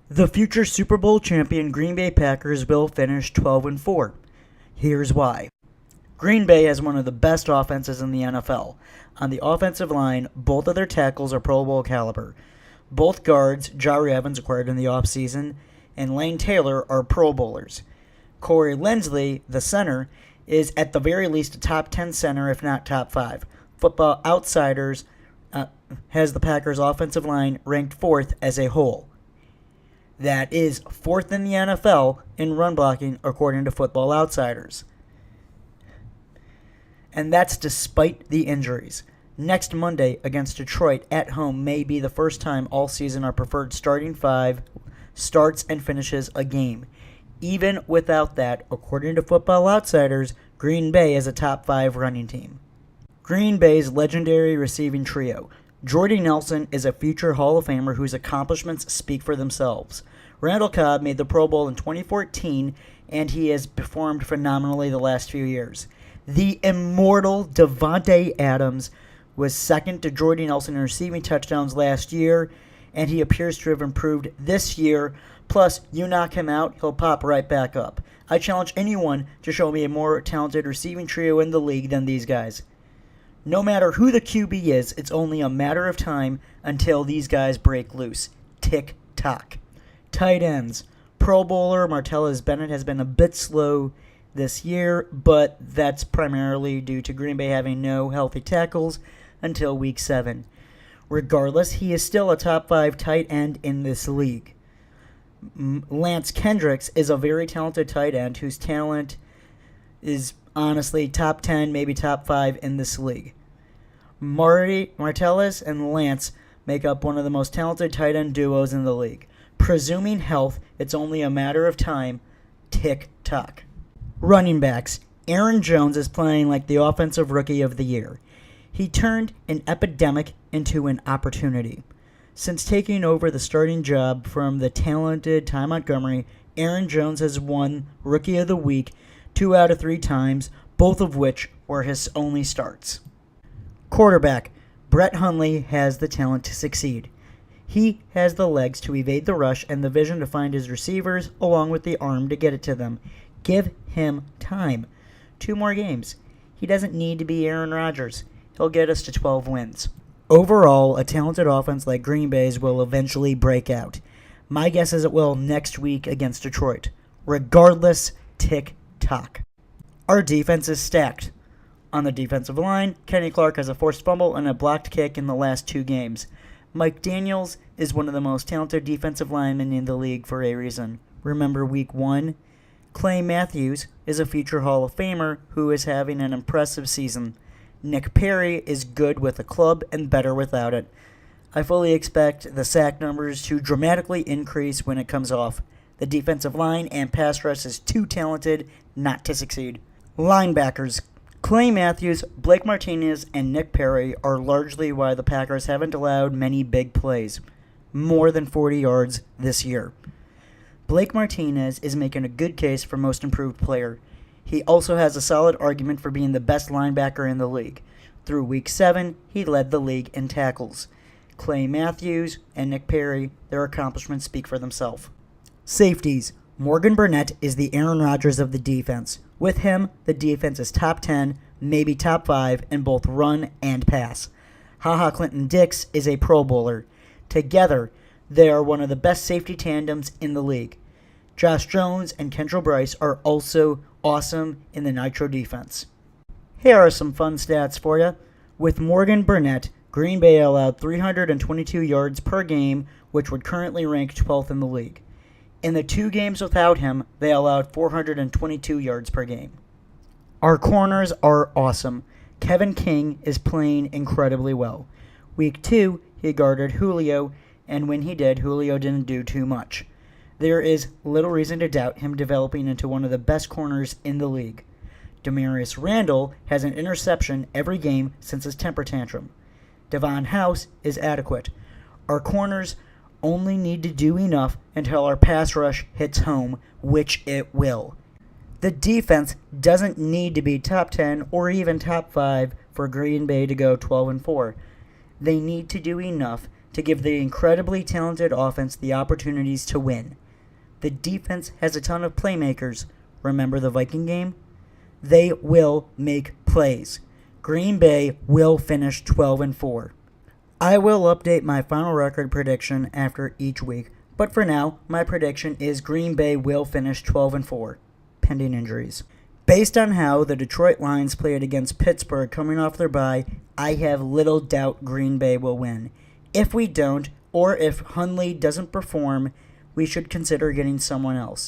The future Super Bowl champion Green Bay Packers will finish 12-4. Here's why. Green Bay has one of the best offenses in the NFL. On the offensive line, both of their tackles are Pro Bowl caliber. Both guards, Jari Evans acquired in the offseason, and Lane Taylor are Pro Bowlers. Corey Linsley, the center, is at the very least a top 10 center, if not top 5. Football Outsiders has the Packers' offensive line ranked 4th as a whole. That is 4th in the NFL in run blocking, according to Football Outsiders. And that's despite the injuries. Next Monday against Detroit at home may be the first time all season our preferred starting 5 starts and finishes a game. Even without that, according to Football Outsiders, Green Bay is a top 5 running team. Green Bay's legendary receiving trio. Jordy Nelson is a future Hall of Famer whose accomplishments speak for themselves. Randall Cobb made the Pro Bowl in 2014, and he has performed phenomenally the last few years. The immortal Davante Adams was second to Jordy Nelson in receiving touchdowns last year, and he appears to have improved this year. Plus, you knock him out, he'll pop right back up. I challenge anyone to show me a more talented receiving trio in the league than these guys. No matter who the QB is, it's only a matter of time until these guys break loose. Tick-tock. Tight ends. Pro Bowler Martellus Bennett has been a bit slow this year, but that's primarily due to Green Bay having no healthy tackles until Week 7. Regardless, he is still a top 5 tight end in this league. Lance Kendricks is a very talented tight end whose talent is honestly top 10, maybe top 5 in this league. Martellus and Lance make up one of the most talented tight end duos in the league. Presuming health, it's only a matter of time. Tick-tock. Running backs. Aaron Jones is playing like the offensive rookie of the year. He turned an epidemic into an opportunity. Since taking over the starting job from the talented Ty Montgomery, Aaron Jones has won Rookie of the Week 2 out of 3 times, both of which were his only starts. Quarterback. Brett Hundley has the talent to succeed. He has the legs to evade the rush and the vision to find his receivers, along with the arm to get it to them. Give him time. 2 more games. He doesn't need to be Aaron Rodgers. He'll get us to 12 wins. Overall, a talented offense like Green Bay's will eventually break out. My guess is it will next week against Detroit. Regardless, tick-tock. Our defense is stacked. On the defensive line, Kenny Clark has a forced fumble and a blocked kick in the last 2 games. Mike Daniels is one of the most talented defensive linemen in the league for a reason. Remember Week 1? Clay Matthews is a future Hall of Famer who is having an impressive season. Nick Perry is good with a club and better without it. I fully expect the sack numbers to dramatically increase when it comes off. The defensive line and pass rush is too talented not to succeed. Linebackers. Clay Matthews, Blake Martinez, and Nick Perry are largely why the Packers haven't allowed many big plays, more than 40 yards this year. Blake Martinez is making a good case for most improved player. He also has a solid argument for being the best linebacker in the league. Through Week 7, he led the league in tackles. Clay Matthews and Nick Perry, their accomplishments speak for themselves. Safeties. Morgan Burnett is the Aaron Rodgers of the defense. With him, the defense is top 10, maybe top 5 in both run and pass. HaHa Clinton-Dix is a Pro Bowler. Together, they are one of the best safety tandems in the league. Josh Jones and Kendall Bryce are also awesome in the Nitro defense. Here are some fun stats for you. With Morgan Burnett, Green Bay allowed 322 yards per game, which would currently rank 12th in the league. In the 2 games without him, they allowed 422 yards per game. Our corners are awesome. Kevin King is playing incredibly well. Week 2, he guarded Julio, and when he did, Julio didn't do too much. There is little reason to doubt him developing into one of the best corners in the league. Demarius Randall has an interception every game since his temper tantrum. Devon House is adequate. Our corners only need to do enough until our pass rush hits home, which it will. The defense doesn't need to be top 10 or even top 5 for Green Bay to go 12-4. They need to do enough to give the incredibly talented offense the opportunities to win. The defense has a ton of playmakers. Remember the Viking game? They will make plays. Green Bay will finish 12-4. I will update my final record prediction after each week, but for now, my prediction is Green Bay will finish 12-4, pending injuries. Based on how the Detroit Lions played against Pittsburgh coming off their bye, I have little doubt Green Bay will win. If we don't, or if Hundley doesn't perform, we should consider getting someone else.